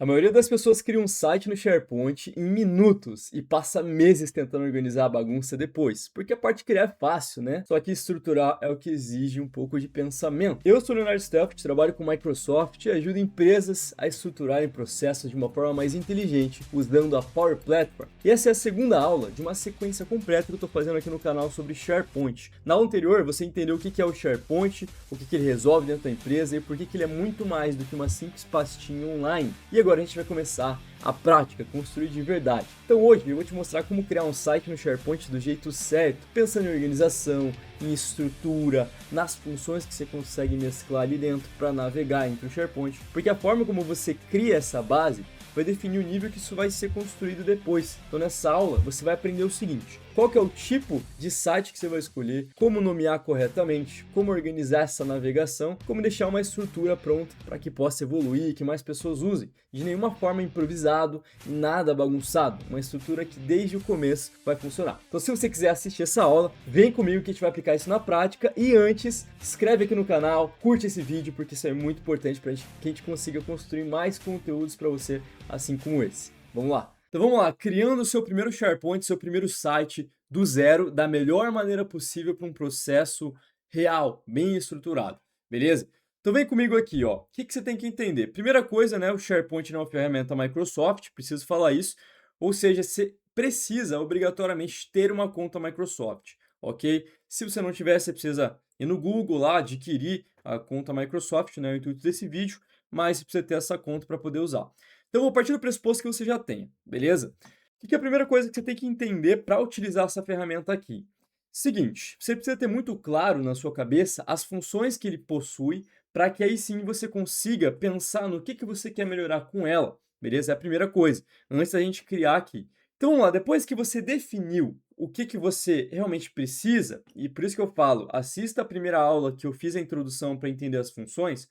A maioria das pessoas cria um site no SharePoint em minutos e passa meses tentando organizar a bagunça depois, porque a parte de criar é fácil, né? Só que estruturar é o que exige um pouco de pensamento. Eu sou o Leonardo Stafford, trabalho com Microsoft e ajudo empresas a estruturarem processos de uma forma mais inteligente, usando a Power Platform. E essa é a segunda aula de uma sequência completa que eu estou fazendo aqui no canal sobre SharePoint. Na aula anterior, você entendeu o que é o SharePoint, o que ele resolve dentro da empresa e por que ele é muito mais do que uma simples pastinha online. E agora a gente vai começar a prática, construir de verdade. Então hoje eu vou te mostrar como criar um site no SharePoint do jeito certo, pensando em organização, em estrutura, nas funções que você consegue mesclar ali dentro para navegar entre o SharePoint, porque a forma como você cria essa base vai definir o nível que isso vai ser construído depois. Então nessa aula você vai aprender o seguinte: qual que é o tipo de site que você vai escolher, como nomear corretamente, como organizar essa navegação, como deixar uma estrutura pronta para que possa evoluir, que mais pessoas usem. De nenhuma forma improvisado, nada bagunçado, uma estrutura que desde o começo vai funcionar. Então se você quiser assistir essa aula, vem comigo que a gente vai aplicar isso na prática e antes, se inscreve aqui no canal, curte esse vídeo porque isso é muito importante para que a gente consiga construir mais conteúdos para você assim como esse. Vamos lá! Então vamos lá, criando o seu primeiro SharePoint, seu primeiro site do zero, da melhor maneira possível para um processo real, bem estruturado, beleza? Então vem comigo aqui, ó. O que você tem que entender? Primeira coisa, né, o SharePoint não é uma ferramenta Microsoft, preciso falar isso, ou seja, você precisa obrigatoriamente ter uma conta Microsoft, ok? Se você não tiver, você precisa ir no Google lá, adquirir a conta Microsoft, né, o intuito desse vídeo, mas você precisa ter essa conta para poder usar. Então, eu vou partir do pressuposto que você já tenha, beleza? O que é a primeira coisa que você tem que entender para utilizar essa ferramenta aqui? Seguinte, você precisa ter muito claro na sua cabeça as funções que ele possui, para que aí sim você consiga pensar no que você quer melhorar com ela, beleza? É a primeira coisa, antes da gente criar aqui. Então, vamos lá, depois que você definiu o que você realmente precisa, e por isso que eu falo, assista a primeira aula que eu fiz a introdução para entender as funções,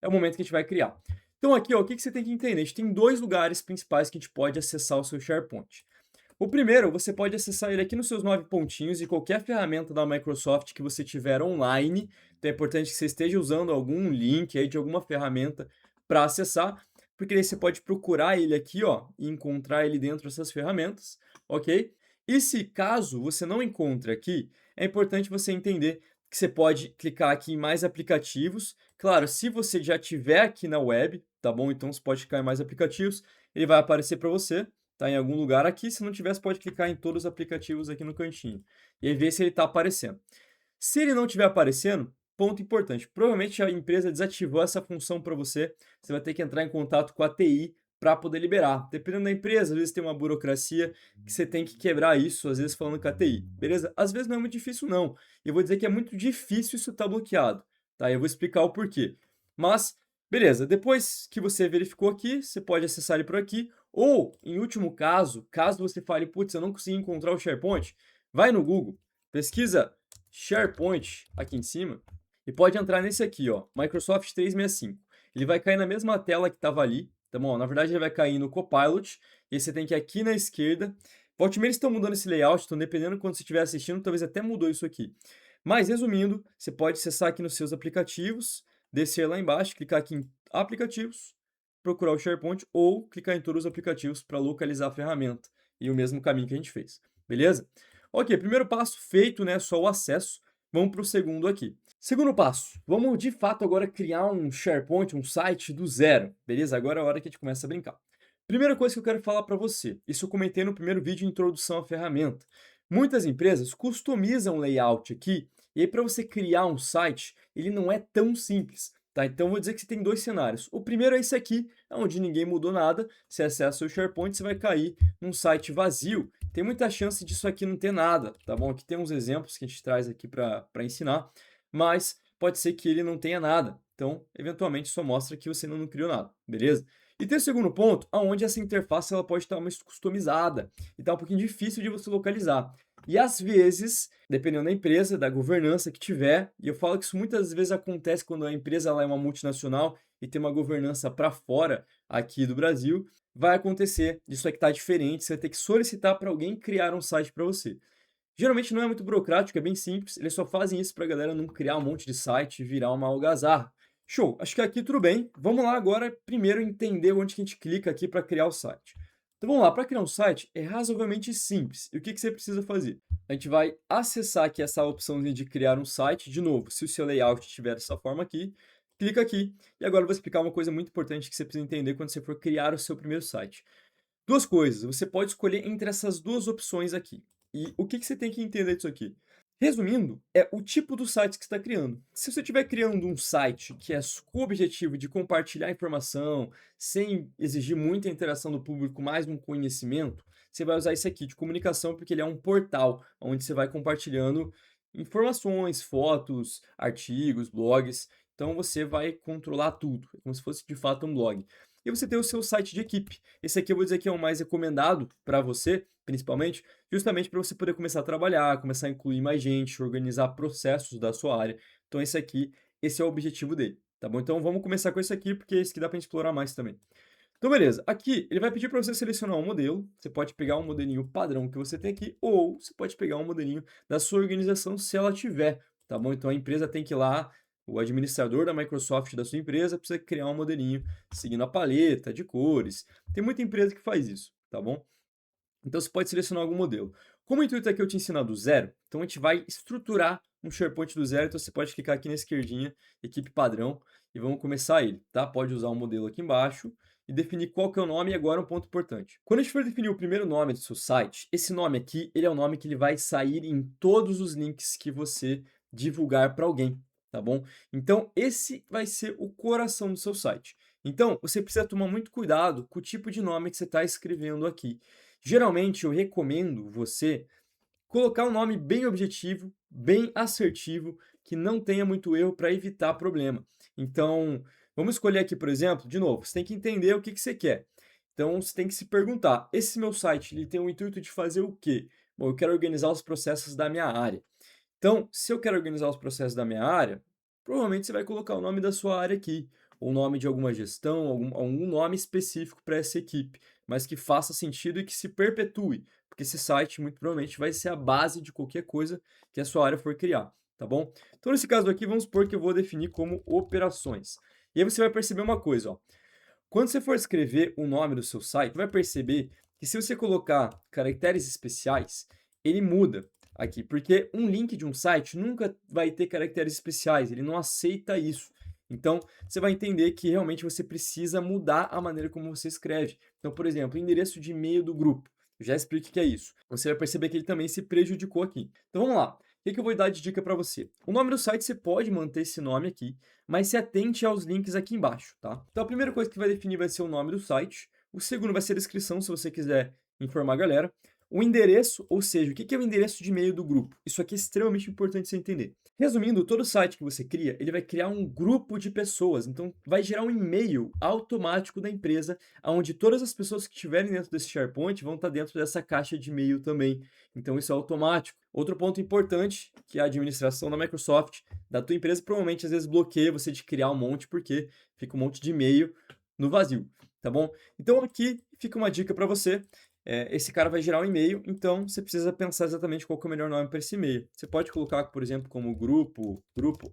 é o momento que a gente vai criar. Então aqui, ó, o que você tem que entender? A gente tem dois lugares principais que a gente pode acessar o seu SharePoint. O primeiro, você pode acessar ele aqui nos seus 9 pontinhos e qualquer ferramenta da Microsoft que você tiver online. Então é importante que você esteja usando algum link aí de alguma ferramenta para acessar, porque daí você pode procurar ele aqui, ó, e encontrar ele dentro dessas ferramentas, ok? E se caso você não encontre aqui, é importante você entender que você pode clicar aqui em mais aplicativos. Claro, se você já tiver aqui na web, tá bom? Então você pode clicar em mais aplicativos, ele vai aparecer para você, tá em algum lugar aqui. Se não tiver, você pode clicar em todos os aplicativos aqui no cantinho e aí ver se ele está aparecendo. Se ele não estiver aparecendo, ponto importante, provavelmente a empresa desativou essa função para você, você vai ter que entrar em contato com a TI para poder liberar. Dependendo da empresa, às vezes tem uma burocracia que você tem que quebrar isso, às vezes falando com a TI, beleza? Às vezes não é muito difícil não, eu vou dizer que é muito difícil isso estar bloqueado, tá? Eu vou explicar o porquê. Mas, beleza, depois que você verificou aqui, você pode acessar ele por aqui, ou, em último caso, caso você fale, putz, eu não consegui encontrar o SharePoint, vai no Google, pesquisa SharePoint aqui em cima e pode entrar nesse aqui, ó, Microsoft 365. Ele vai cair na mesma tela que estava ali, tá bom? Na verdade, ele vai cair no Copilot e você tem que ir aqui na esquerda. Volte e meia eles estão mudando esse layout, então dependendo de quando você estiver assistindo, talvez até mudou isso aqui. Mas, resumindo, você pode acessar aqui nos seus aplicativos, descer lá embaixo, clicar aqui em aplicativos, procurar o SharePoint ou clicar em todos os aplicativos para localizar a ferramenta. E o mesmo caminho que a gente fez, beleza? Ok, primeiro passo feito, né? Só o acesso. Vamos para o segundo aqui. Segundo passo, vamos de fato agora criar um SharePoint, um site do zero, beleza? Agora é a hora que a gente começa a brincar. Primeira coisa que eu quero falar para você, isso eu comentei no primeiro vídeo de introdução à ferramenta. Muitas empresas customizam o layout aqui, e aí para você criar um site, ele não é tão simples, tá? Então eu vou dizer que você tem dois cenários. O primeiro é esse aqui, onde ninguém mudou nada, você acessa o SharePoint, você vai cair num site vazio. Tem muita chance disso aqui não ter nada, tá bom? Aqui tem uns exemplos que a gente traz aqui para ensinar, mas pode ser que ele não tenha nada. Então, eventualmente, só mostra que você não criou nada, beleza? E tem o segundo ponto, aonde essa interface ela pode estar mais customizada e tá um pouquinho difícil de você localizar. E às vezes, dependendo da empresa, da governança que tiver, e eu falo que isso muitas vezes acontece quando a empresa ela é uma multinacional e tem uma governança para fora aqui do Brasil, vai acontecer isso aqui tá diferente, você vai ter que solicitar para alguém criar um site para você. Geralmente não é muito burocrático, é bem simples, eles só fazem isso para a galera não criar um monte de site e virar uma algazarra. Show, acho que aqui tudo bem. Vamos lá agora primeiro entender onde que a gente clica aqui para criar o site. Então vamos lá, para criar um site é razoavelmente simples. E o que que você precisa fazer? A gente vai acessar aqui essa opçãozinha de criar um site. De novo, se o seu layout estiver dessa forma aqui, clica aqui. E agora eu vou explicar uma coisa muito importante que você precisa entender quando você for criar o seu primeiro site. Duas coisas, você pode escolher entre essas duas opções aqui. E o que que você tem que entender disso aqui? Resumindo, é o tipo do site que você está criando. Se você estiver criando um site que é com o objetivo de compartilhar informação, sem exigir muita interação do público, mais um conhecimento, você vai usar esse aqui de comunicação, porque ele é um portal onde você vai compartilhando informações, fotos, artigos, blogs. Então você vai controlar tudo, é como se fosse de fato um blog. E você tem o seu site de equipe. Esse aqui eu vou dizer que é o mais recomendado para você, principalmente, justamente para você poder começar a trabalhar, começar a incluir mais gente, organizar processos da sua área. Então esse aqui, esse é o objetivo dele, tá bom? Então vamos começar com esse aqui, porque esse aqui dá para explorar mais também. Então beleza, aqui ele vai pedir para você selecionar um modelo, você pode pegar um modelinho padrão que você tem aqui, ou você pode pegar um modelinho da sua organização se ela tiver, tá bom? Então a empresa tem que ir lá, o administrador da Microsoft da sua empresa precisa criar um modelinho seguindo a paleta de cores. Tem muita empresa que faz isso, tá bom? Então você pode selecionar algum modelo. Como o intuito aqui é eu te ensinar do zero, então a gente vai estruturar um SharePoint do zero, então você pode clicar aqui na esquerdinha, equipe padrão, e vamos começar ele, tá? Pode usar um modelo aqui embaixo e definir qual que é o nome, e agora um ponto importante. Quando a gente for definir o primeiro nome do seu site, esse nome aqui, ele é o nome que ele vai sair em todos os links que você divulgar para alguém, tá bom? Então esse vai ser o coração do seu site. Então você precisa tomar muito cuidado com o tipo de nome que você está escrevendo aqui. Geralmente eu recomendo você colocar um nome bem objetivo, bem assertivo, que não tenha muito erro para evitar problema. Então, vamos escolher aqui, por exemplo, de novo, você tem que entender o que que você quer. Então, você tem que se perguntar: esse meu site ele tem o intuito de fazer o quê? Bom, eu quero organizar os processos da minha área. Então, se eu quero organizar os processos da minha área, provavelmente você vai colocar o nome da sua área aqui, ou o nome de alguma gestão, algum nome específico para essa equipe, mas que faça sentido e que se perpetue, porque esse site muito provavelmente vai ser a base de qualquer coisa que a sua área for criar, tá bom? Então, nesse caso aqui, vamos supor que eu vou definir como operações. E aí você vai perceber uma coisa, ó. Quando você for escrever o nome do seu site, vai perceber que se você colocar caracteres especiais, ele muda aqui, porque um link de um site nunca vai ter caracteres especiais, ele não aceita isso. Então, você vai entender que realmente você precisa mudar a maneira como você escreve. Então, por exemplo, o endereço de e-mail do grupo. Eu já explico o que é isso. Você vai perceber que ele também se prejudicou aqui. Então, vamos lá. O que que eu vou dar de dica para você? O nome do site você pode manter esse nome aqui, mas se atente aos links aqui embaixo, tá? Então a primeira coisa que vai definir vai ser o nome do site, o segundo vai ser a descrição, se você quiser informar a galera, o endereço, ou seja, o que que é o endereço de e-mail do grupo? Isso aqui é extremamente importante você entender. Resumindo, todo site que você cria, ele vai criar um grupo de pessoas, então vai gerar um e-mail automático da empresa, onde todas as pessoas que estiverem dentro desse SharePoint vão estar dentro dessa caixa de e-mail também. Então isso é automático. Outro ponto importante, que é a administração da Microsoft, da tua empresa, provavelmente às vezes bloqueia você de criar um monte, porque fica um monte de e-mail no vazio, tá bom? Então aqui fica uma dica para você. Esse cara vai gerar um e-mail, então você precisa pensar exatamente qual que é o melhor nome para esse e-mail. Você pode colocar, por exemplo, como grupo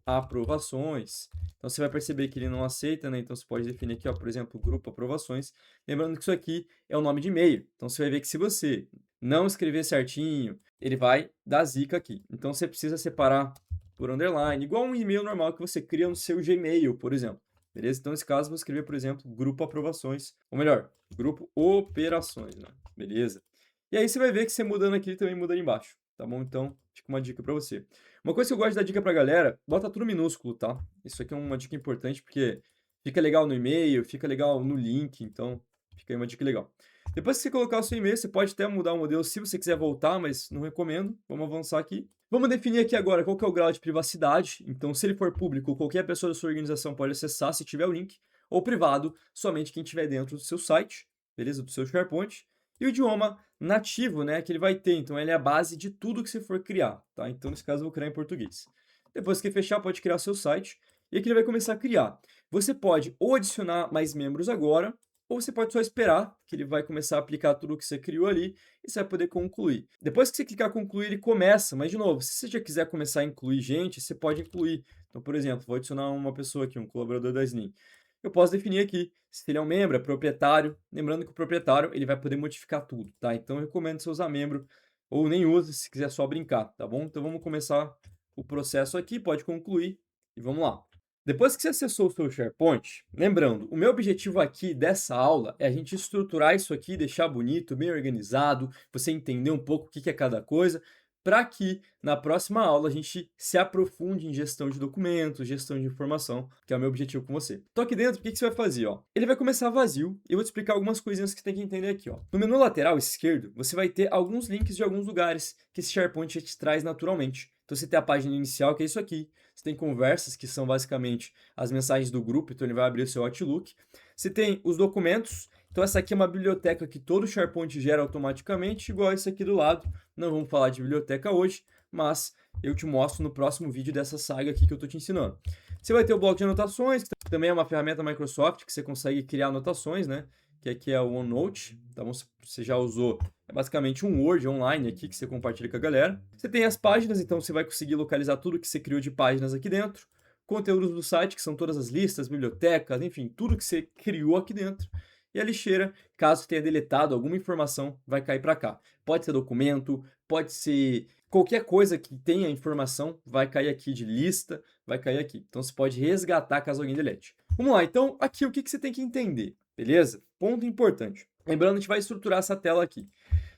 aprovações. Então você vai perceber que ele não aceita, né? Então você pode definir aqui, ó, por exemplo, grupo aprovações. Lembrando que isso aqui é o nome de e-mail. Então você vai ver que se você não escrever certinho, ele vai dar zica aqui. Então você precisa separar por underline, igual um e-mail normal que você cria no seu Gmail, por exemplo. Beleza? Então, nesse caso, vou escrever, por exemplo, grupo aprovações, ou melhor, grupo operações, né? Beleza? E aí você vai ver que você mudando aqui, ele também muda ali embaixo, tá bom? Então, fica uma dica para você. Uma coisa que eu gosto de dar dica pra galera, bota tudo minúsculo, tá? Isso aqui é uma dica importante, porque fica legal no e-mail, fica legal no link, então fica aí uma dica legal. Depois que você colocar o seu e-mail, você pode até mudar o modelo se você quiser voltar, mas não recomendo. Vamos avançar aqui. Vamos definir aqui agora qual que é o grau de privacidade. Então, se ele for público, qualquer pessoa da sua organização pode acessar se tiver o link, ou privado, somente quem estiver dentro do seu site, beleza? Do seu SharePoint. E o idioma nativo, né, que ele vai ter. Então, ele é a base de tudo que você for criar, tá? Então, nesse caso, eu vou criar em português. Depois que fechar, pode criar seu site. E aqui ele vai começar a criar. Você pode ou adicionar mais membros agora, ou você pode só esperar que ele vai começar a aplicar tudo o que você criou ali e você vai poder concluir. Depois que você clicar concluir, ele começa, mas de novo, se você já quiser começar a incluir gente, você pode incluir. Então, por exemplo, vou adicionar uma pessoa aqui, um colaborador da Slim. Eu posso definir aqui se ele é um membro, é proprietário. Lembrando que o proprietário ele vai poder modificar tudo, tá? Então eu recomendo você usar membro ou nem use se quiser só brincar, tá bom? Então vamos começar o processo aqui, pode concluir e vamos lá. Depois que você acessou o seu SharePoint, lembrando, o meu objetivo aqui dessa aula é a gente estruturar isso aqui, deixar bonito, bem organizado, você entender um pouco o que é cada coisa, para que na próxima aula a gente se aprofunde em gestão de documentos, gestão de informação, que é o meu objetivo com você. Então aqui dentro, o que você vai fazer? Ó? Ele vai começar vazio e eu vou te explicar algumas coisinhas que você tem que entender aqui. Ó. No menu lateral esquerdo, você vai ter alguns links de alguns lugares que esse SharePoint já te traz naturalmente. Então você tem a página inicial, que é isso aqui. Você tem conversas, que são basicamente as mensagens do grupo, então ele vai abrir o seu Outlook. Você tem os documentos, então essa aqui é uma biblioteca que todo SharePoint gera automaticamente, igual esse aqui do lado. Não vamos falar de biblioteca hoje, mas eu te mostro no próximo vídeo dessa saga aqui que eu estou te ensinando. Você vai ter o bloco de anotações, que também é uma ferramenta Microsoft, que você consegue criar anotações, né? Que aqui é o OneNote, tá bom? Você já usou, é basicamente um Word online aqui que você compartilha com a galera. Você tem as páginas, então você vai conseguir localizar tudo que você criou de páginas aqui dentro. Conteúdos do site, que são todas as listas, bibliotecas, enfim, tudo que você criou aqui dentro. E a lixeira, caso tenha deletado alguma informação, vai cair para cá. Pode ser documento, pode ser qualquer coisa que tenha informação, vai cair aqui de lista, vai cair aqui. Então você pode resgatar caso alguém delete. Vamos lá, então aqui o que você tem que entender, beleza? Ponto importante. Lembrando, a gente vai estruturar essa tela aqui.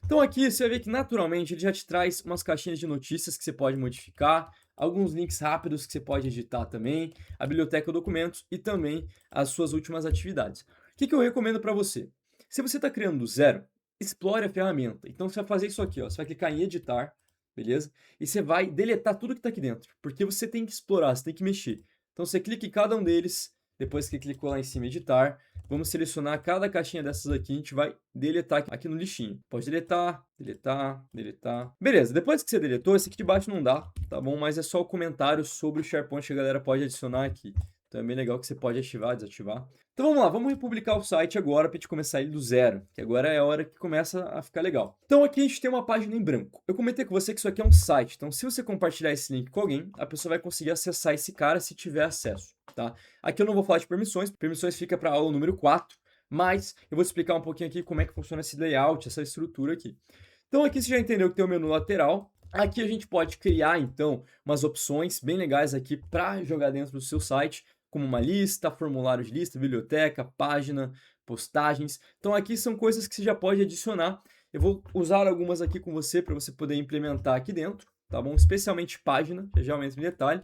Então aqui você vai ver que naturalmente ele já te traz umas caixinhas de notícias que você pode modificar, alguns links rápidos que você pode editar também, a biblioteca documentos e também as suas últimas atividades. O que eu recomendo para você? Se você está criando do zero, explore a ferramenta. Então você vai fazer isso aqui, ó. Você vai clicar em editar, beleza? E você vai deletar tudo que está aqui dentro, porque você tem que explorar, você tem que mexer. Então você clica em cada um deles, depois que clicou lá em cima editar, vamos selecionar cada caixinha dessas aqui, a gente vai deletar aqui no lixinho. Pode deletar, deletar, deletar. Beleza, depois que você deletou, esse aqui de baixo não dá, tá bom? Mas é só o comentário sobre o SharePoint que a galera pode adicionar aqui. Então é bem legal que você pode ativar, desativar. Então vamos lá, vamos republicar o site agora para a gente começar ele do zero, que agora é a hora que começa a ficar legal. Então aqui a gente tem uma página em branco. Eu comentei com você que isso aqui é um site, então se você compartilhar esse link com alguém, a pessoa vai conseguir acessar esse cara se tiver acesso, tá? Aqui eu não vou falar de permissões fica para a aula número 4, mas eu vou te explicar um pouquinho aqui como é que funciona esse layout, essa estrutura aqui. Então aqui você já entendeu que tem o menu lateral. Aqui a gente pode criar, então, umas opções bem legais aqui para jogar dentro do seu site, como uma lista, formulário de lista, biblioteca, página, postagens. Então aqui são coisas que você já pode adicionar. Eu vou usar algumas aqui com você para você poder implementar aqui dentro, tá bom? Especialmente página, já aumenta em detalhe.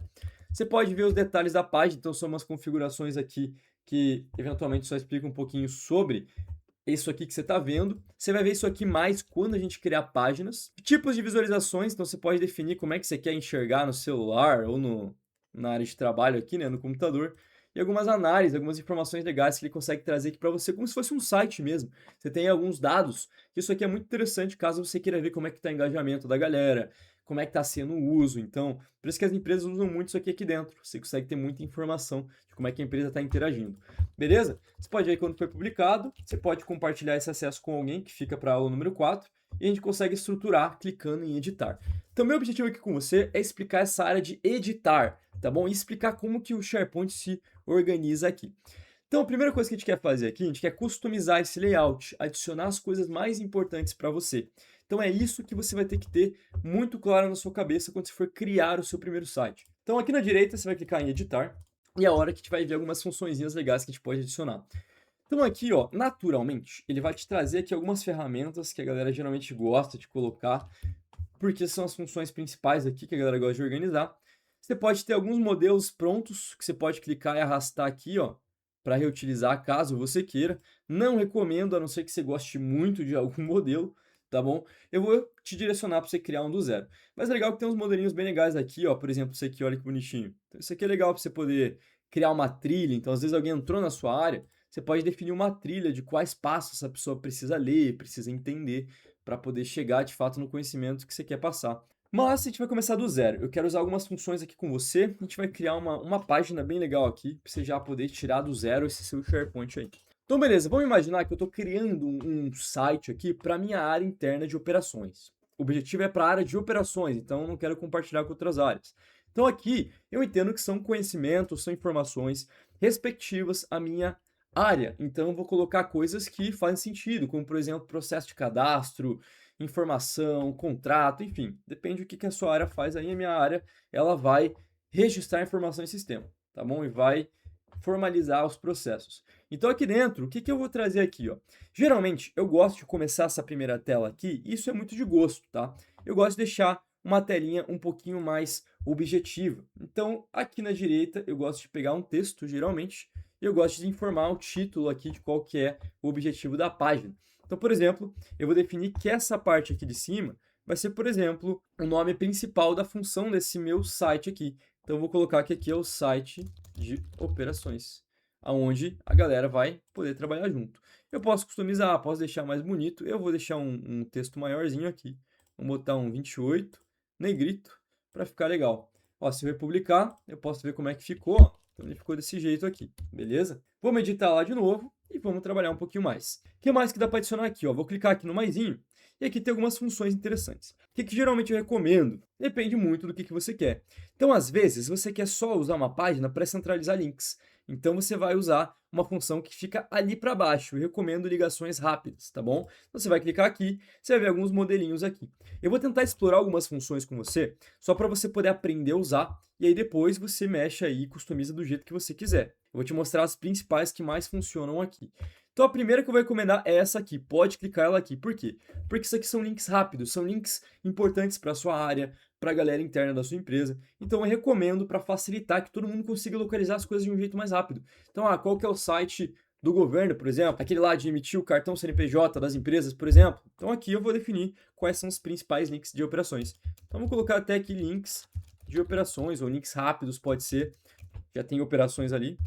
Você pode ver os detalhes da página, então são umas configurações aqui que eventualmente só explica um pouquinho sobre isso aqui que você está vendo. Você vai ver isso aqui mais quando a gente criar páginas. Tipos de visualizações, então você pode definir como é que você quer enxergar no celular ou na área de trabalho aqui, né, no computador. E algumas análises, algumas informações legais que ele consegue trazer aqui para você, como se fosse um site mesmo. Você tem alguns dados, que isso aqui é muito interessante caso você queira ver como é que está o engajamento da galera, como é que está sendo o uso. Então, por isso que as empresas usam muito isso aqui dentro. Você consegue ter muita informação de como é que a empresa está interagindo. Beleza? Você pode ver quando foi publicado, você pode compartilhar esse acesso com alguém, que fica para a aula número 4, e a gente consegue estruturar clicando em editar. Então, meu objetivo aqui com você é explicar essa área de editar, tá bom? E explicar como que o SharePoint se organiza aqui. Então, a primeira coisa que a gente quer fazer aqui, a gente quer customizar esse layout, adicionar as coisas mais importantes para você. Então, é isso que você vai ter que ter muito claro na sua cabeça quando você for criar o seu primeiro site. Então, aqui na direita, você vai clicar em editar, e é a hora que a gente vai ver algumas funçõezinhas legais que a gente pode adicionar. Então aqui, ó, naturalmente, ele vai te trazer aqui algumas ferramentas que a galera geralmente gosta de colocar, porque são as funções principais aqui que a galera gosta de organizar. Você pode ter alguns modelos prontos que você pode clicar e arrastar aqui, ó, para reutilizar caso você queira. Não recomendo, a não ser que você goste muito de algum modelo, tá bom? Eu vou te direcionar para você criar um do zero. Mas é legal que tem uns modelinhos bem legais aqui, ó, por exemplo, esse aqui, olha que bonitinho. Então, isso aqui é legal para você poder criar uma trilha, então às vezes alguém entrou na sua área, você pode definir uma trilha de quais passos essa pessoa precisa ler, precisa entender, para poder chegar de fato no conhecimento que você quer passar. Mas a gente vai começar do zero. Eu quero usar algumas funções aqui com você. A gente vai criar uma página bem legal aqui, para você já poder tirar do zero esse seu SharePoint aí. Então, beleza, vamos imaginar que eu estou criando um site aqui para minha área interna de operações. O objetivo é para a área de operações, então eu não quero compartilhar com outras áreas. Então, aqui eu entendo que são conhecimentos, são informações respectivas à minha área. Então, eu vou colocar coisas que fazem sentido, como, por exemplo, processo de cadastro, informação, contrato, enfim, depende do que a sua área faz. Aí, a minha área ela vai registrar informação em sistema, tá bom? E vai formalizar os processos. Então aqui dentro, o que que eu vou trazer aqui, ó? Geralmente eu gosto de começar essa primeira tela aqui, isso é muito de gosto, tá? Eu gosto de deixar uma telinha um pouquinho mais objetiva. Então aqui na direita eu gosto de pegar um texto, geralmente, e eu gosto de informar o título aqui de qual que é o objetivo da página. Então, por exemplo, eu vou definir que essa parte aqui de cima vai ser, por exemplo, o nome principal da função desse meu site aqui. Então eu vou colocar que aqui é o site de operações, aonde a galera vai poder trabalhar junto. Eu posso customizar, posso deixar mais bonito, eu vou deixar um texto maiorzinho aqui, vou botar um 28, negrito, para ficar legal. Ó, se eu republicar, eu posso ver como é que ficou, ó. Então ele ficou desse jeito aqui, beleza? Vamos editar lá de novo e vamos trabalhar um pouquinho mais. O que mais que dá para adicionar aqui, ó? Vou clicar aqui no maisinho e aqui tem algumas funções interessantes. O que geralmente eu recomendo? Depende muito do que você quer. Então, às vezes, você quer só usar uma página para centralizar links. Então, você vai usar uma função que fica ali para baixo. Eu recomendo ligações rápidas, tá bom? Então, você vai clicar aqui, você vai ver alguns modelinhos aqui. Eu vou tentar explorar algumas funções com você, só para você poder aprender a usar, e aí depois você mexe aí e customiza do jeito que você quiser. Eu vou te mostrar as principais que mais funcionam aqui. Então, a primeira que eu vou recomendar é essa aqui. Pode clicar ela aqui. Por quê? Porque isso aqui são links rápidos, são links importantes para a sua área, para a galera interna da sua empresa. Então, eu recomendo para facilitar que todo mundo consiga localizar as coisas de um jeito mais rápido. Então, qual que é o site do governo, por exemplo? Aquele lá de emitir o cartão CNPJ das empresas, por exemplo. Então, aqui eu vou definir quais são os principais links de operações. Então, vou colocar até aqui links de operações, ou links rápidos, pode ser. Já tem operações ali.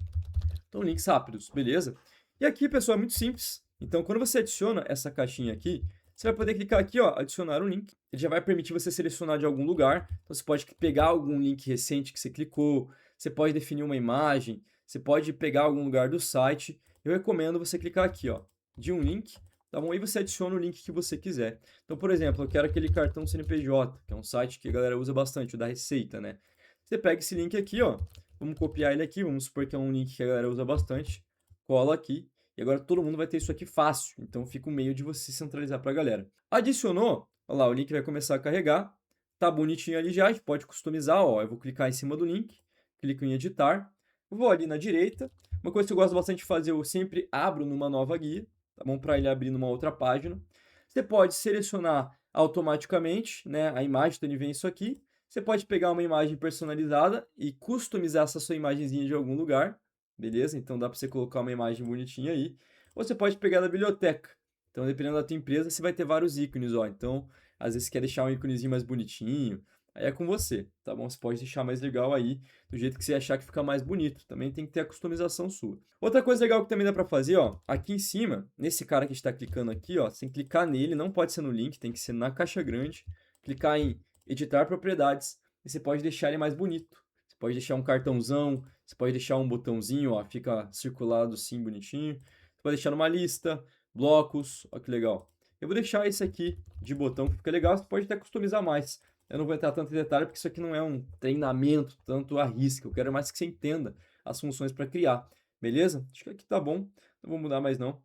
Então, links rápidos, beleza? E aqui, pessoal, é muito simples. Então, quando você adiciona essa caixinha aqui, você vai poder clicar aqui, ó, adicionar um link. Ele já vai permitir você selecionar de algum lugar. Então, você pode pegar algum link recente que você clicou, você pode definir uma imagem, você pode pegar algum lugar do site. Eu recomendo você clicar aqui, ó, de um link, tá bom? E você adiciona o link que você quiser. Então, por exemplo, eu quero aquele cartão CNPJ, que é um site que a galera usa bastante, o da Receita, né? Você pega esse link aqui, ó, vamos copiar ele aqui, vamos supor que é um link que a galera usa bastante, cola aqui. E agora todo mundo vai ter isso aqui fácil, então fica um meio de você centralizar para a galera. Adicionou, olha lá, o link vai começar a carregar, tá bonitinho ali já, a gente pode customizar, ó, eu vou clicar em cima do link, clico em editar, vou ali na direita, uma coisa que eu gosto bastante de fazer, eu sempre abro numa nova guia, tá bom, para ele abrir numa outra página. Você pode selecionar automaticamente, né, a imagem, então ele vem isso aqui, você pode pegar uma imagem personalizada e customizar essa sua imagenzinha de algum lugar, beleza? Então dá para você colocar uma imagem bonitinha aí. Ou você pode pegar da biblioteca. Então, dependendo da tua empresa, você vai ter vários ícones, ó. Então, às vezes você quer deixar um íconezinho mais bonitinho, aí é com você, tá bom? Você pode deixar mais legal aí, do jeito que você achar que fica mais bonito. Também tem que ter a customização sua. Outra coisa legal que também dá para fazer, ó, aqui em cima, nesse cara que está clicando aqui, ó, você tem que clicar nele, não pode ser no link, tem que ser na caixa grande, clicar em editar propriedades, e você pode deixar ele mais bonito. Você pode deixar um cartãozão, você pode deixar um botãozinho, ó, fica circulado assim, bonitinho. Você pode deixar numa lista, blocos, ó que legal. Eu vou deixar esse aqui de botão que fica legal, você pode até customizar mais. Eu não vou entrar tanto em detalhe porque isso aqui não é um treinamento tanto à risca. Eu quero mais que você entenda as funções para criar, beleza? Acho que aqui tá bom, não vou mudar mais não.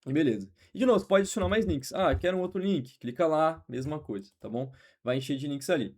E beleza. E de novo, você pode adicionar mais links. Quero um outro link, clica lá, mesma coisa, tá bom? Vai encher de links ali.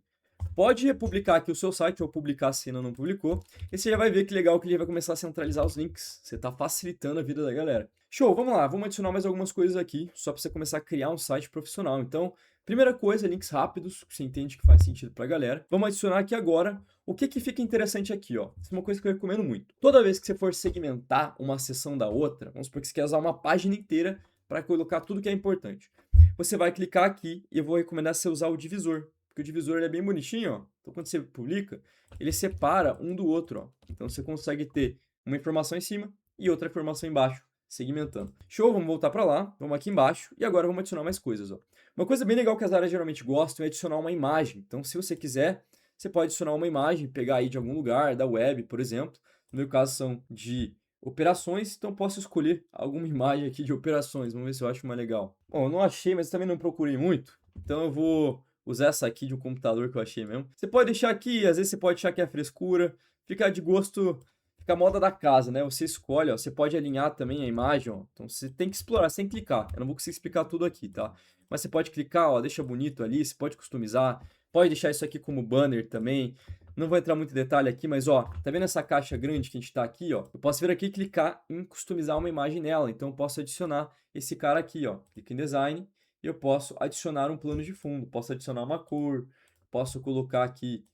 Pode republicar aqui o seu site ou publicar se ainda não publicou. E você já vai ver que legal que ele vai começar a centralizar os links. Você está facilitando a vida da galera. Show, vamos lá. Vamos adicionar mais algumas coisas aqui, só para você começar a criar um site profissional. Então, primeira coisa, links rápidos, que você entende que faz sentido para a galera. Vamos adicionar aqui agora o que fica interessante aqui, ó. Isso é uma coisa que eu recomendo muito. Toda vez que você for segmentar uma seção da outra, vamos supor que você quer usar uma página inteira para colocar tudo que é importante. Você vai clicar aqui e eu vou recomendar você usar o divisor. Porque o divisor ele é bem bonitinho, ó. Então, quando você publica, ele separa um do outro, ó. Então, você consegue ter uma informação em cima e outra informação embaixo, segmentando. Show, vamos voltar para lá, vamos aqui embaixo e agora vamos adicionar mais coisas, ó. Uma coisa bem legal que as áreas geralmente gostam é adicionar uma imagem. Então, se você quiser, você pode adicionar uma imagem, pegar aí de algum lugar, da web, por exemplo. No meu caso, são de operações, então posso escolher alguma imagem aqui de operações, vamos ver se eu acho uma legal. Bom, eu não achei, mas também não procurei muito, então eu vou usar essa aqui de um computador que eu achei mesmo. Você pode deixar aqui, às vezes você pode achar que é frescura, fica de gosto, fica a moda da casa, né? Você escolhe, ó, você pode alinhar também a imagem, ó. Então você tem que explorar sem clicar. Eu não vou conseguir explicar tudo aqui, tá? Mas você pode clicar, ó, deixa bonito ali, você pode customizar, pode deixar isso aqui como banner também. Não vou entrar muito em detalhe aqui, mas ó, tá vendo essa caixa grande que a gente tá aqui, ó? Eu posso vir aqui e clicar em customizar uma imagem nela. Então eu posso adicionar esse cara aqui, ó. Clica em design e eu posso adicionar um plano de fundo, posso adicionar uma cor, posso colocar aqui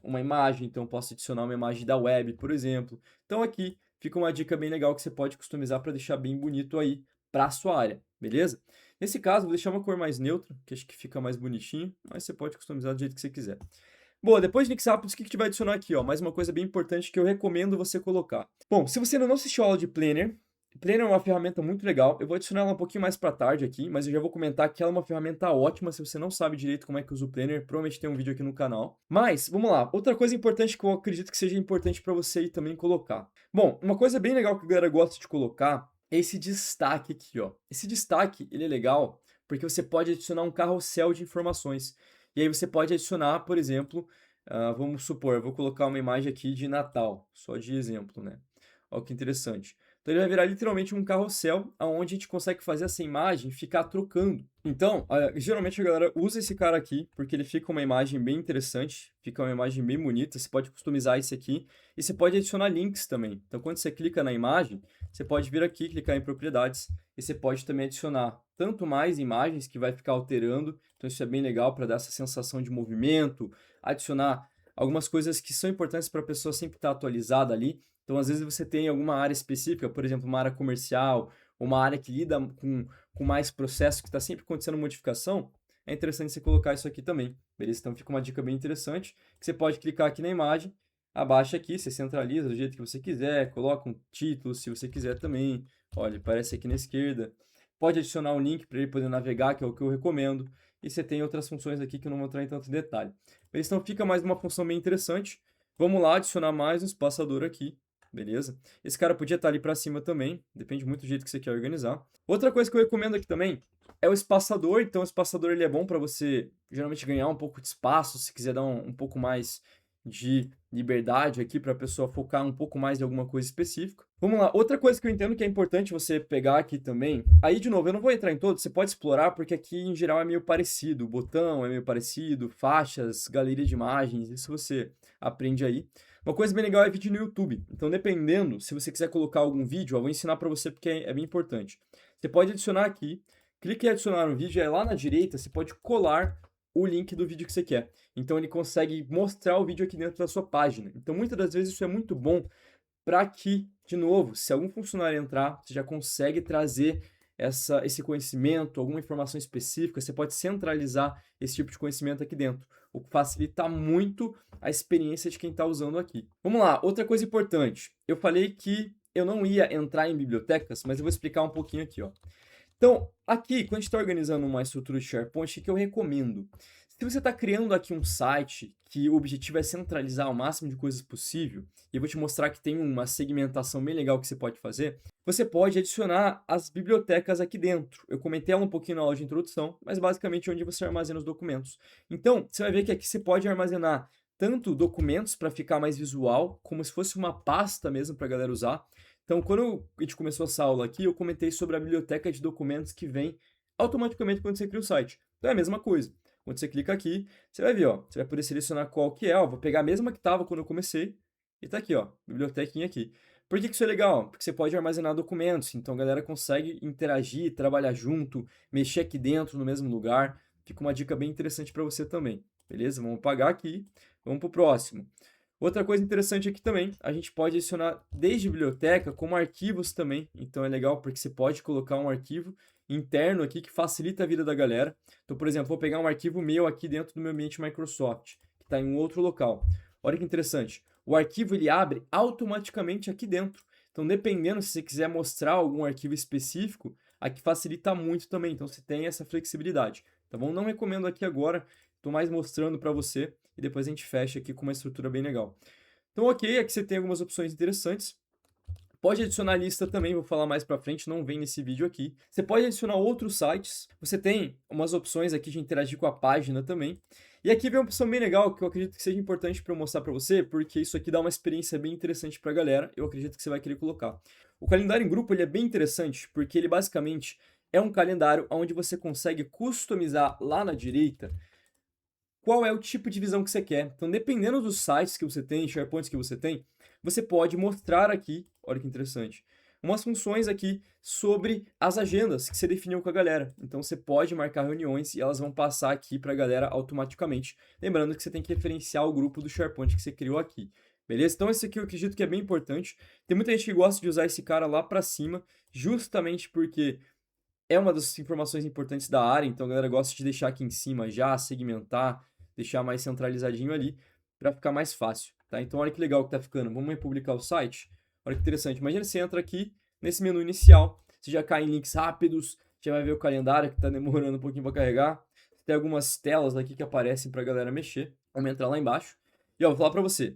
uma imagem, então posso adicionar uma imagem da web, por exemplo. Então aqui fica uma dica bem legal que você pode customizar para deixar bem bonito aí para a sua área, beleza? Nesse caso, vou deixar uma cor mais neutra, que acho que fica mais bonitinho, mas você pode customizar do jeito que você quiser. Boa, depois de Nixapos, o que que a gente vai adicionar aqui, ó? Mais uma coisa bem importante que eu recomendo você colocar. Bom, se você ainda não assistiu a aula de Planner, Planner é uma ferramenta muito legal. Eu vou adicionar ela um pouquinho mais para tarde aqui, mas eu já vou comentar que ela é uma ferramenta ótima. Se você não sabe direito como é que usa o Planner, provavelmente tem um vídeo aqui no canal. Mas, vamos lá. Outra coisa importante que eu acredito que seja importante para você aí também colocar. Bom, uma coisa bem legal que a galera gosta de colocar é esse destaque aqui, ó. Esse destaque, ele é legal porque você pode adicionar um carrossel de informações. E aí você pode adicionar, por exemplo, vamos supor, eu vou colocar uma imagem aqui de Natal, só de exemplo, né? Olha que interessante. Então ele vai virar literalmente um carrossel, onde a gente consegue fazer essa imagem ficar trocando. Então, geralmente a galera usa esse cara aqui, porque ele fica uma imagem bem interessante, fica uma imagem bem bonita, você pode customizar esse aqui, e você pode adicionar links também. Então quando você clica na imagem, você pode vir aqui, clicar em propriedades, e você pode também adicionar tanto mais imagens que vai ficar alterando, então isso é bem legal para dar essa sensação de movimento, adicionar algumas coisas que são importantes para a pessoa sempre estar atualizada ali. Então, às vezes você tem alguma área específica, por exemplo, uma área comercial, uma área que lida com mais processo, que está sempre acontecendo modificação, é interessante você colocar isso aqui também, beleza? Então fica uma dica bem interessante, que você pode clicar aqui na imagem, abaixa aqui, você centraliza do jeito que você quiser, coloca um título se você quiser também, olha, aparece aqui na esquerda. Pode adicionar um link para ele poder navegar, que é o que eu recomendo, e você tem outras funções aqui que eu não vou entrar em tanto detalhe. Beleza? Então fica mais uma função bem interessante. Vamos lá, adicionar mais um espaçador aqui. Beleza? Esse cara podia estar ali para cima também, depende muito do jeito que você quer organizar. Outra coisa que eu recomendo aqui também é o espaçador. Então, o espaçador ele é bom para você geralmente ganhar um pouco de espaço, se quiser dar um pouco mais de liberdade aqui para a pessoa focar um pouco mais em alguma coisa específica. Vamos lá, outra coisa que eu entendo que é importante você pegar aqui também. Aí, de novo, eu não vou entrar em todos, você pode explorar, porque aqui em geral é meio parecido. O botão é meio parecido, faixas, galeria de imagens, isso você aprende aí. Uma coisa bem legal é vídeo no YouTube. Então, dependendo, se você quiser colocar algum vídeo, eu vou ensinar para você porque é bem importante. Você pode adicionar aqui, clique em adicionar um vídeo, aí lá na direita você pode colar o link do vídeo que você quer. Então, ele consegue mostrar o vídeo aqui dentro da sua página. Então, muitas das vezes isso é muito bom para que, de novo, se algum funcionário entrar, você já consegue trazer esse conhecimento, alguma informação específica, você pode centralizar esse tipo de conhecimento aqui dentro, o que facilita muito a experiência de quem está usando aqui. Vamos lá, outra coisa importante. Eu falei que eu não ia entrar em bibliotecas, mas eu vou explicar um pouquinho aqui, ó. Então, aqui, quando a gente está organizando uma estrutura de SharePoint, o que eu recomendo? Se você está criando aqui um site que o objetivo é centralizar o máximo de coisas possível, e eu vou te mostrar que tem uma segmentação bem legal que você pode fazer, você pode adicionar as bibliotecas aqui dentro. Eu comentei ela um pouquinho na aula de introdução, mas basicamente é onde você armazena os documentos. Então, você vai ver que aqui você pode armazenar tanto documentos para ficar mais visual, como se fosse uma pasta mesmo para a galera usar. Então, quando a gente começou essa aula aqui, eu comentei sobre a biblioteca de documentos que vem automaticamente quando você cria o site. Então é a mesma coisa. Quando você clica aqui, você vai ver, ó, você vai poder selecionar qual que é, ó, vou pegar a mesma que estava quando eu comecei, e tá aqui, ó, bibliotequinha aqui. Por que que isso é legal? Porque você pode armazenar documentos, então a galera consegue interagir, trabalhar junto, mexer aqui dentro no mesmo lugar. Fica uma dica bem interessante para você também, beleza? Vamos apagar aqui, vamos para o próximo. Outra coisa interessante aqui também, a gente pode adicionar desde biblioteca como arquivos também. Então é legal porque você pode colocar um arquivo interno aqui que facilita a vida da galera. Então, por exemplo, vou pegar um arquivo meu aqui dentro do meu ambiente Microsoft, que está em um outro local. Olha que interessante. O arquivo ele abre automaticamente aqui dentro. Então, dependendo se você quiser mostrar algum arquivo específico, aqui facilita muito também. Então, você tem essa flexibilidade. Tá bom? Não recomendo aqui agora. Estou mais mostrando para você e depois a gente fecha aqui com uma estrutura bem legal. Então, ok, aqui você tem algumas opções interessantes. Pode adicionar lista também, vou falar mais pra frente, não vem nesse vídeo aqui. Você pode adicionar outros sites, você tem umas opções aqui de interagir com a página também. E aqui vem uma opção bem legal que eu acredito que seja importante para eu mostrar para você, porque isso aqui dá uma experiência bem interessante para a galera, eu acredito que você vai querer colocar. O calendário em grupo ele é bem interessante, porque ele basicamente é um calendário onde você consegue customizar lá na direita qual é o tipo de visão que você quer. Então, dependendo dos sites que você tem, SharePoints que você tem, você pode mostrar aqui, olha que interessante, umas funções aqui sobre as agendas que você definiu com a galera. Então, você pode marcar reuniões e elas vão passar aqui para a galera automaticamente. Lembrando que você tem que referenciar o grupo do SharePoint que você criou aqui. Beleza? Então, esse aqui eu acredito que é bem importante. Tem muita gente que gosta de usar esse cara lá para cima, justamente porque é uma das informações importantes da área, então a galera gosta de deixar aqui em cima já, segmentar, deixar mais centralizadinho ali, para ficar mais fácil, tá? Então olha que legal que tá ficando. Vamos republicar o site? Olha que interessante. Imagina você entra aqui nesse menu inicial, você já cai em links rápidos, já vai ver o calendário que tá demorando um pouquinho para carregar. Tem algumas telas aqui que aparecem pra galera mexer. Vamos entrar lá embaixo. E ó, vou falar pra você.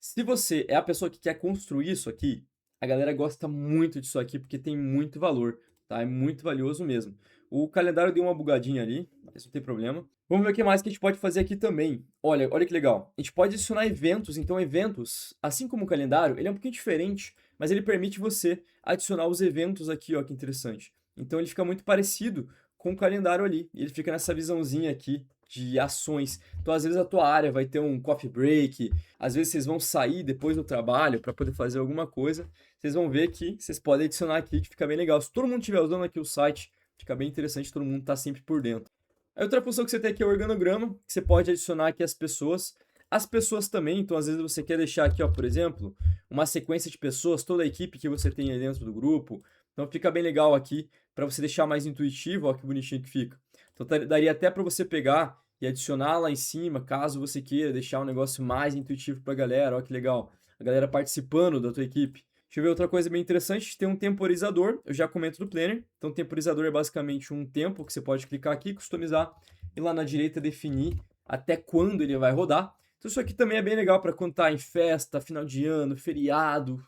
Se você é a pessoa que quer construir isso aqui, a galera gosta muito disso aqui porque tem muito valor, tá? É muito valioso mesmo. O calendário deu uma bugadinha ali, mas não tem problema. Vamos ver o que mais que a gente pode fazer aqui também. Olha que legal. A gente pode adicionar eventos. Então, eventos, assim como o calendário, ele é um pouquinho diferente, mas ele permite você adicionar os eventos aqui, ó, que interessante. Então, ele fica muito parecido com o calendário ali. E ele fica nessa visãozinha aqui de ações. Então, às vezes, a tua área vai ter um coffee break, às vezes vocês vão sair depois do trabalho para poder fazer alguma coisa. Vocês vão ver que vocês podem adicionar aqui, que fica bem legal. Se todo mundo estiver usando aqui o site, fica bem interessante, todo mundo tá sempre por dentro. A outra função que você tem aqui é o organograma, que você pode adicionar aqui as pessoas. As pessoas também, então às vezes você quer deixar aqui, ó, por exemplo, uma sequência de pessoas, toda a equipe que você tem aí dentro do grupo. Então fica bem legal aqui para você deixar mais intuitivo, ó, que bonitinho que fica. Então daria até para você pegar e adicionar lá em cima, caso você queira deixar um negócio mais intuitivo para a galera, ó que legal. A galera participando da tua equipe. Deixa eu ver outra coisa bem interessante, tem um temporizador, eu já comento do Planner. Então, o temporizador é basicamente um tempo que você pode clicar aqui, customizar, e lá na direita definir até quando ele vai rodar. Então, isso aqui também é bem legal para quando tá em festa, final de ano, feriado,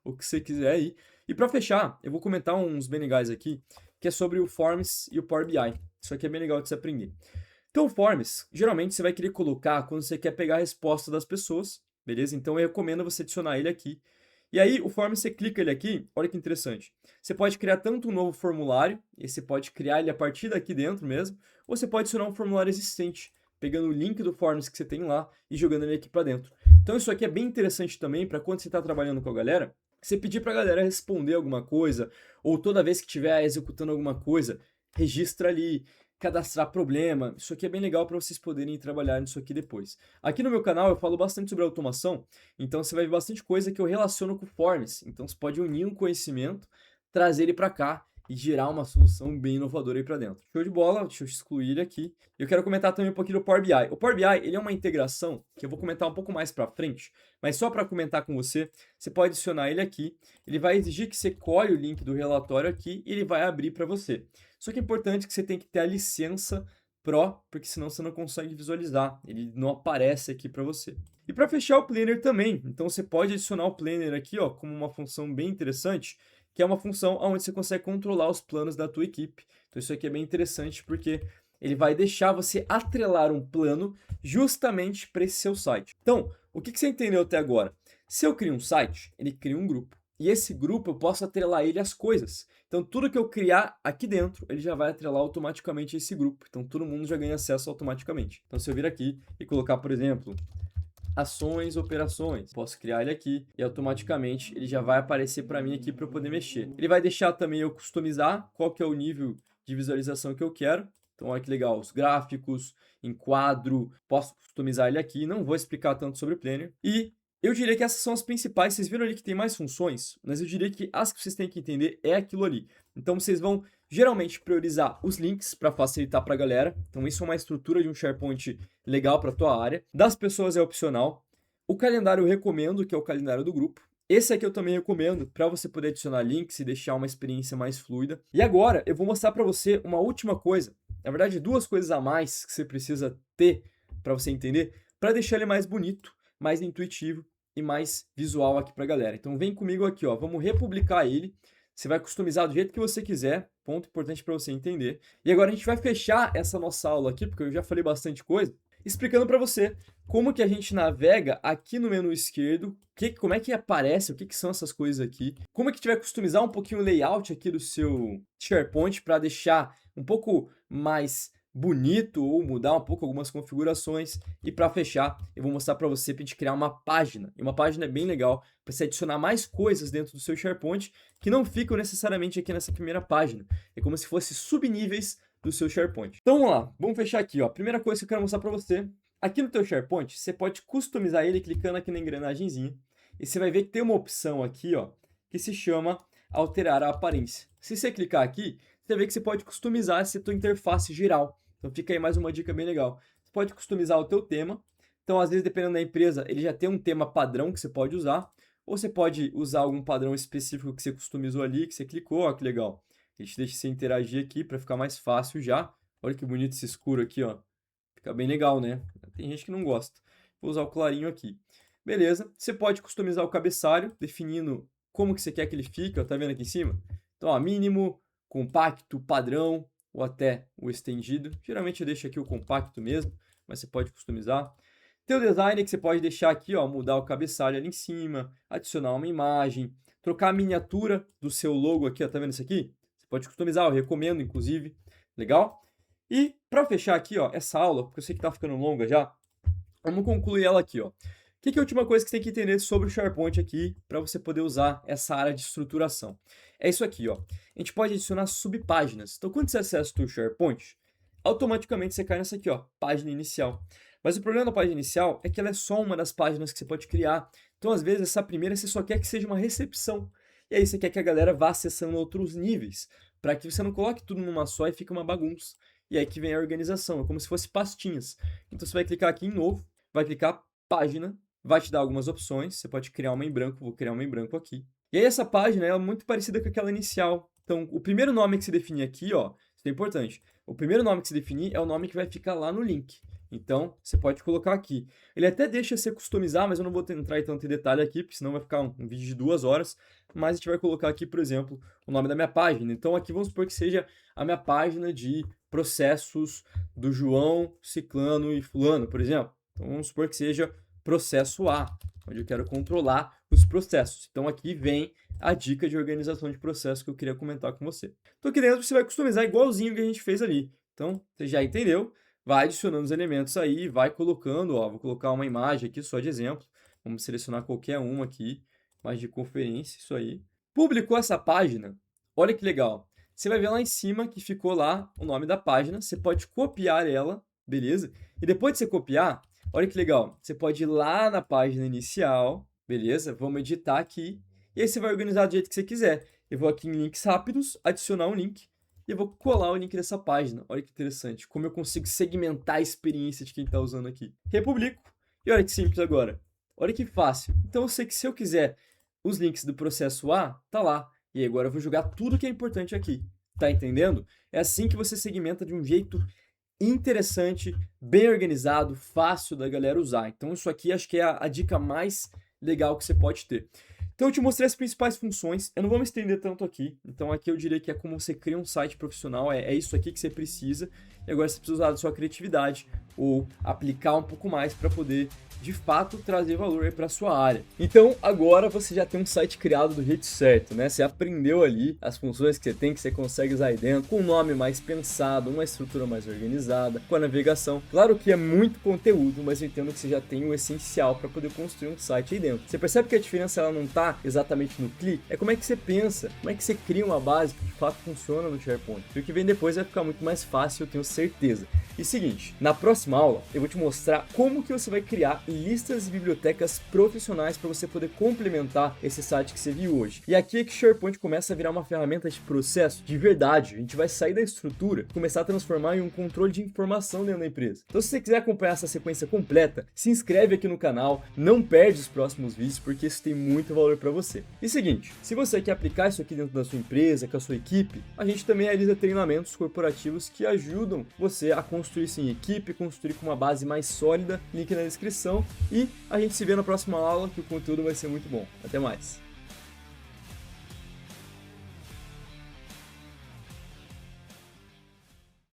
o que você quiser aí. E para fechar, eu vou comentar uns bem legais aqui, que é sobre o Forms e o Power BI. Isso aqui é bem legal de se aprender. Então, o Forms, geralmente você vai querer colocar quando você quer pegar a resposta das pessoas, beleza? Então, eu recomendo você adicionar ele aqui. E aí, o Forms, você clica ele aqui, olha que interessante. Você pode criar tanto um novo formulário, e você pode criar ele a partir daqui dentro mesmo, ou você pode adicionar um formulário existente, pegando o link do Forms que você tem lá e jogando ele aqui para dentro. Então, isso aqui é bem interessante também para quando você está trabalhando com a galera, você pedir para a galera responder alguma coisa, ou toda vez que estiver executando alguma coisa, registra ali, cadastrar problema. Isso aqui é bem legal para vocês poderem trabalhar nisso aqui depois. Aqui no meu canal eu falo bastante sobre automação, então você vai ver bastante coisa que eu relaciono com Forms. Então você pode unir um conhecimento, trazer ele para cá e gerar uma solução bem inovadora aí para dentro. Show de bola, deixa eu excluir ele aqui. Eu quero comentar também um pouquinho do Power BI. O Power BI, ele é uma integração que eu vou comentar um pouco mais para frente, mas só para comentar com você, você pode adicionar ele aqui. Ele vai exigir que você colhe o link do relatório aqui e ele vai abrir para você. Só que é importante que você tem que ter a licença Pro, porque senão você não consegue visualizar, ele não aparece aqui para você. E para fechar o Planner também, então você pode adicionar o Planner aqui, ó, como uma função bem interessante, que é uma função onde você consegue controlar os planos da tua equipe. Então isso aqui é bem interessante porque ele vai deixar você atrelar um plano justamente para esse seu site. Então, o que você entendeu até agora? Se eu crio um site, ele cria um grupo. E esse grupo eu posso atrelar ele às coisas. Então, tudo que eu criar aqui dentro, ele já vai atrelar automaticamente esse grupo. Então, todo mundo já ganha acesso automaticamente. Então, se eu vir aqui e colocar, por exemplo, ações, operações, posso criar ele aqui e automaticamente ele já vai aparecer para mim aqui para eu poder mexer. Ele vai deixar também eu customizar qual que é o nível de visualização que eu quero. Então, olha que legal, os gráficos, enquadro, posso customizar ele aqui. Não vou explicar tanto sobre o Planner. E eu diria que essas são as principais. Vocês viram ali que tem mais funções, mas eu diria que as que vocês têm que entender é aquilo ali. Então, vocês vão geralmente priorizar os links para facilitar para a galera. Então, isso é uma estrutura de um SharePoint legal para a tua área. Das pessoas é opcional. O calendário eu recomendo, que é o calendário do grupo. Esse aqui eu também recomendo para você poder adicionar links e deixar uma experiência mais fluida. E agora eu vou mostrar para você uma última coisa. Na verdade, duas coisas a mais que você precisa ter para você entender, para deixar ele mais bonito, mais intuitivo e mais visual aqui para a galera. Então vem comigo aqui, ó, vamos republicar ele. Você vai customizar do jeito que você quiser, ponto importante para você entender. E agora a gente vai fechar essa nossa aula aqui, porque eu já falei bastante coisa, explicando para você como que a gente navega aqui no menu esquerdo, como é que aparece, o que são essas coisas aqui, como é que a gente vai customizar um pouquinho o layout aqui do seu SharePoint para deixar um pouco mais bonito ou mudar um pouco algumas configurações. E para fechar, eu vou mostrar para você para a gente criar uma página. E uma página é bem legal para você adicionar mais coisas dentro do seu SharePoint que não ficam necessariamente aqui nessa primeira página. É como se fosse subníveis do seu SharePoint. Então vamos lá, vamos fechar aqui, ó. Primeira coisa que eu quero mostrar para você, aqui no teu SharePoint, você pode customizar ele clicando aqui na engrenagemzinha, e você vai ver que tem uma opção aqui, ó, que se chama alterar a aparência. Se você clicar aqui, você vê que você pode customizar essa tua interface geral. Então fica aí mais uma dica bem legal. Você pode customizar o teu tema. Então, às vezes, dependendo da empresa, ele já tem um tema padrão que você pode usar, ou você pode usar algum padrão específico que você customizou ali, que você clicou, ó, que legal. A gente deixa você interagir aqui para ficar mais fácil já. Olha que bonito esse escuro aqui, ó. Fica bem legal, né? Tem gente que não gosta. Vou usar o clarinho aqui. Beleza. Você pode customizar o cabeçalho, definindo como que você quer que ele fique, ó. Tá vendo aqui em cima? Então, ó, mínimo, compacto, padrão, ou até o estendido. Geralmente eu deixo aqui o compacto mesmo, mas você pode customizar. Tem o design que você pode deixar aqui, ó, mudar o cabeçalho ali em cima, adicionar uma imagem, trocar a miniatura do seu logo aqui, ó, tá vendo isso aqui? Você pode customizar, eu recomendo, inclusive. Legal? E para fechar aqui, ó, essa aula, porque eu sei que tá ficando longa já, vamos concluir ela aqui, ó. O que é a última coisa que você tem que entender sobre o SharePoint aqui para você poder usar essa área de estruturação? É isso aqui, ó. A gente pode adicionar subpáginas. Então, quando você acessa o SharePoint, automaticamente você cai nessa aqui, ó, página inicial. Mas o problema da página inicial é que ela é só uma das páginas que você pode criar. Então, às vezes, essa primeira você só quer que seja uma recepção. E aí você quer que a galera vá acessando outros níveis, para que você não coloque tudo numa só e fique uma bagunça. E aí que vem a organização, é como se fosse pastinhas. Então, você vai clicar aqui em novo, vai clicar página, vai te dar algumas opções, você pode criar uma em branco, vou criar uma em branco aqui. E aí essa página é muito parecida com aquela inicial. Então, o primeiro nome que se definir aqui, ó, isso é importante. O primeiro nome que se definir é o nome que vai ficar lá no link. Então, você pode colocar aqui. Ele até deixa você customizar, mas eu não vou entrar em tanto em detalhe aqui, porque senão vai ficar um vídeo de 2 horas. Mas a gente vai colocar aqui, por exemplo, o nome da minha página. Então, aqui vamos supor que seja a minha página de processos do João, Ciclano e Fulano, por exemplo. Então, vamos supor que seja processo A, onde eu quero controlar os processos. Então, aqui vem a dica de organização de processo que eu queria comentar com você. Então, aqui dentro você vai customizar igualzinho que a gente fez ali. Então, você já entendeu, vai adicionando os elementos aí, vai colocando, ó, vou colocar uma imagem aqui só de exemplo. Vamos selecionar qualquer uma aqui, imagem de conferência, isso aí. Publicou essa página, olha que legal. Você vai ver lá em cima que ficou lá o nome da página, você pode copiar ela, beleza? E depois de você copiar, olha que legal, você pode ir lá na página inicial, beleza? Vamos editar aqui, e aí você vai organizar do jeito que você quiser. Eu vou aqui em links rápidos, adicionar um link, e eu vou colar o link dessa página. Olha que interessante, como eu consigo segmentar a experiência de quem está usando aqui. Republico, e olha que simples agora. Olha que fácil. Então eu sei que se eu quiser os links do processo A, tá lá. E agora eu vou jogar tudo que é importante aqui. Tá entendendo? É assim que você segmenta de um jeito interessante, bem organizado, fácil da galera usar. Então isso aqui acho que é a dica mais legal que você pode ter. Então eu te mostrei as principais funções, eu não vou me estender tanto aqui, então aqui eu diria que é como você cria um site profissional, é isso aqui que você precisa, e agora você precisa usar da sua criatividade, ou aplicar um pouco mais para poder, de fato, trazer valor para a sua área. Então agora você já tem um site criado do jeito certo, né? Você aprendeu ali as funções que você tem, que você consegue usar aí dentro, com um nome mais pensado, uma estrutura mais organizada, com a navegação. Claro que é muito conteúdo, mas eu entendo que você já tem o essencial para poder construir um site aí dentro. Você percebe que a diferença ela não está exatamente no clique, é como é que você pensa, como é que você cria uma base que de fato funciona no SharePoint. E o que vem depois vai ficar muito mais fácil, eu tenho certeza. E seguinte, na próxima aula eu vou te mostrar como que você vai criar listas e bibliotecas profissionais para você poder complementar esse site que você viu hoje. E aqui é que o SharePoint começa a virar uma ferramenta de processo de verdade. A gente vai sair da estrutura e começar a transformar em um controle de informação dentro da empresa. Então se você quiser acompanhar essa sequência completa, se inscreve aqui no canal, não perde os próximos vídeos porque isso tem muito valor para você. E seguinte, se você quer aplicar isso aqui dentro da sua empresa, com a sua equipe, a gente também realiza treinamentos corporativos que ajudam você a construir isso em equipe, construir construir com uma base mais sólida, link na descrição, e a gente se vê na próxima aula, que o conteúdo vai ser muito bom. Até mais!